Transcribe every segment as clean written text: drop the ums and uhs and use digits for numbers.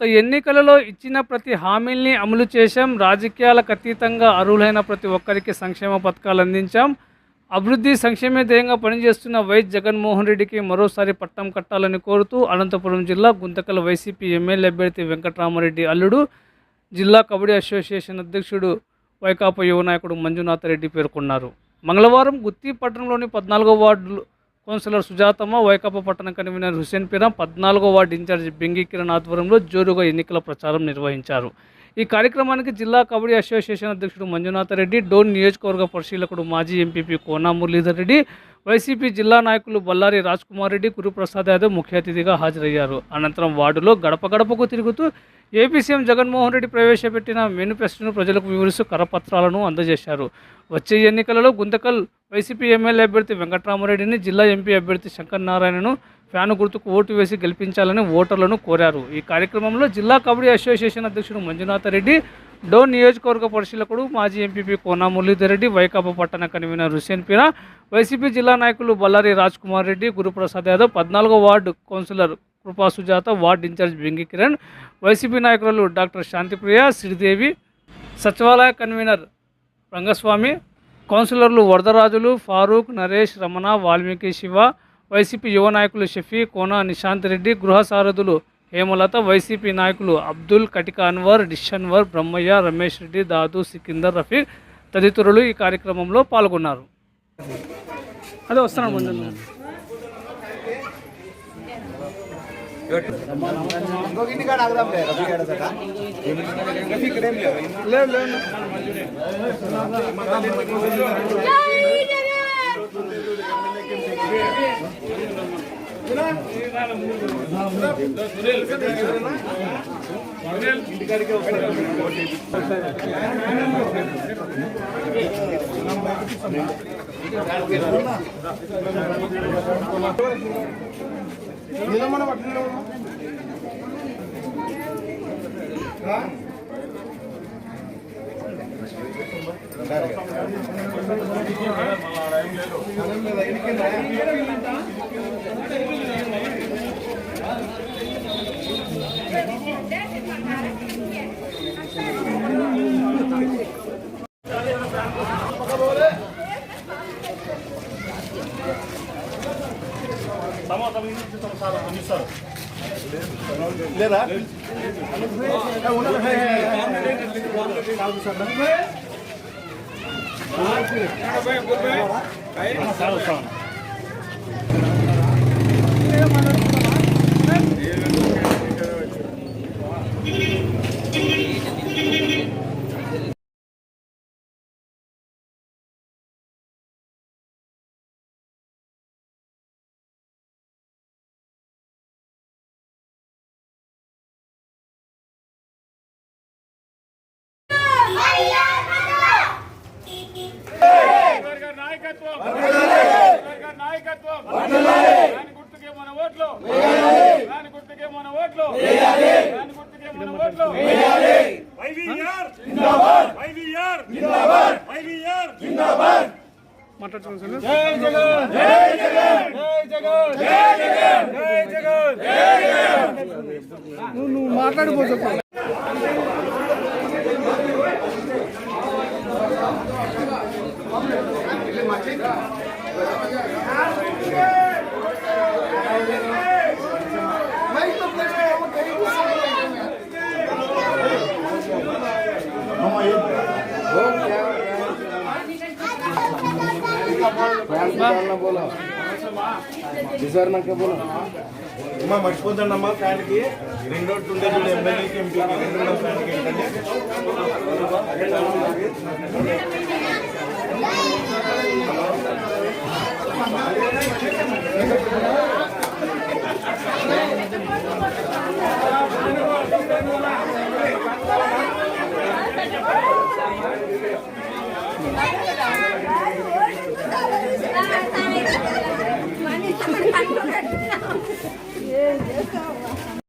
ఎన్నికలలో ఇచ్చిన ప్రతి హామీల్ని అమలు చేశాం. రాజకీయాలకు అతీతంగా అర్హులైన ప్రతి ఒక్కరికి సంక్షేమ పథకాలు అందించాం. అభివృద్ధి సంక్షేమ ధ్యేయంగా పనిచేస్తున్న వైఎస్ జగన్మోహన్ రెడ్డికి మరోసారి పట్టం కట్టాలని కోరుతూ అనంతపురం జిల్లా గుంతకల్ వైసీపీ ఎమ్మెల్యే అభ్యర్థి వెంకట్రామరెడ్డి అల్లుడు, జిల్లా కబడ్డీ అసోసియేషన్ అధ్యక్షుడు, వైకాపా యువ నాయకుడు మంజునాథ్ రెడ్డి పేర్కొన్నారు. మంగళవారం గుత్తి పట్టణంలోని 14వ వార్డు కౌన్సిలర్ సుజాతమ్మ, వైకాపా పట్టణ కన్వీనర్ హుసేన్ పీరా, 14వ వార్డు ఇన్ఛార్జి బెంగి కిరణ్ ఆధ్వర్యంలో జోరుగా ఎన్నికల ప్రచారం నిర్వహించారు. ఈ కార్యక్రమానికి జిల్లా కబడ్డీ అసోసియేషన్ అధ్యక్షుడు మంజునాథ్ రెడ్డి, డోన్ నియోజకవర్గ పరిశీలకుడు మాజీ ఎంపీపీ కోనా మురళీధర్ రెడ్డి, వైసీపీ జిల్లా నాయకులు బల్లారి రాజ్కుమార్ రెడ్డి, గురుప్రసాద్ యాదవ్ ముఖ్య అతిథిగా హాజరయ్యారు. అనంతరం వార్డులో గడప గడపకు తిరుగుతూ ఏపీ సీఎం జగన్మోహన్ రెడ్డి ప్రవేశపెట్టిన మేనిఫెస్టోను ప్రజలకు వివరిస్తూ కరపత్రాలను అందజేశారు. వచ్చే ఎన్నికలలో గుంతకల్ వైసీపీ ఎమ్మెల్యే అభ్యర్థి వెంకట్రామరెడ్డిని, జిల్లా ఎంపీ అభ్యర్థి శంకర్ నారాయణను ఫ్యాను గుర్తుకు ఓటు వేసి గెలిపించాలని ఓటర్లను కోరారు. ఈ కార్యక్రమంలో జిల్లా కబడ్డీ అసోసియేషన్ అధ్యక్షుడు మంజునాథ్ రెడ్డి, డోన్ నియోజకవర్గ పరిశీలకుడు మాజీ ఎంపీపీ కోనా మురళీధర్ రెడ్డి, వైకాపా పట్టణ కన్వీనర్ హుసేన్ పీరా, వైసీపీ జిల్లా నాయకులు బల్లారి రాజ్కుమార్ రెడ్డి, గురుప్రసాద్ యాదవ్, 14వ ward councillor Krupa Sujatha, ward in charge Bengi Kiran, YCP నాయకులు డాక్టర్ శాంతిప్రియ, శ్రీదేవి, సచివాలయ కన్వీనర్ రంగస్వామి, కౌన్సిలర్లు వరదరాజులు, ఫారూక్, నరేష్, రమణ, వాల్మీకి, శివ, వైసీపీ యువ నాయకులు షఫీ, కోన నిశాంత్ రెడ్డి, గృహ సారథులు హేమలత, వైసీపీ నాయకులు అబ్దుల్, కటిక అన్వర్, డిషన్వర్, బ్రహ్మయ్య, రమేష్ రెడ్డి, దాదు, సికిందర్, రఫీక్ తదితరులు ఈ కార్యక్రమంలో పాల్గొన్నారు. అదే వస్తున్నాను ముందు లేదా నాయకత్వం గుర్తుకే మన ఓట్లు, గుర్తుకే మన ఓట్లు, గుర్తుకే మన ఓట్లు. వైవిఆర్ జిందాబాద్, వైవిఆర్ జిందాబాద్, వైవిఆర్ జిందాబాద్. మాట్లాడుతున్నాను. జై జగన్, జై జగన్, జై జగన్, జై జగన్, జై జగన్, జై జగన్. నువ్వు మాట్లాడిపోతావు. మర్చిపోతుండమ్మా ఫ్యాన్కి రెండు రోడ్లు ఉండే చూడు, ఎమ్మెల్యేకి ఎంపీకి రెండు ఫ్యాన్కి ఏంటంటే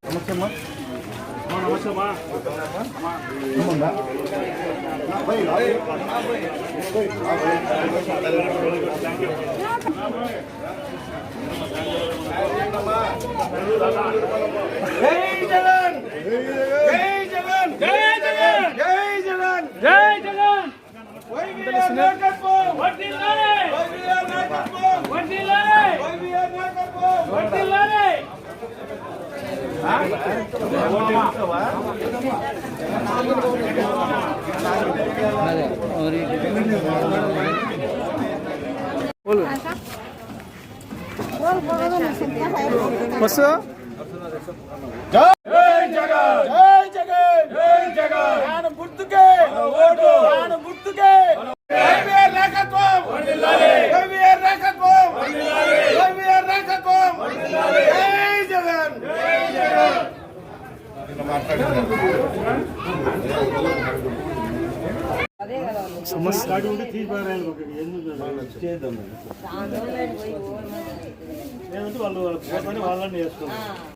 నమస్తే అమ్మా. నమస్తే అమ్మా. జై జగన్. వస్తున్నాయి. వస్తుందా? జై జగన్ జై జగన్ జై జగన్ ప్రాణం గుర్తుకే ఓటు ప్రాణం గుర్తుకే కేవీఆర్ నాయకత్వం వర్ధిల్లాలి కేవీఆర్ నాయకత్వం వర్ధిల్లాలి కేవీఆర్ నాయకత్వం వర్ధిల్లాలి జై జగన్ జై జగన్ సమస్య వాళ్ళు వాళ్ళని చేసుకున్నారు.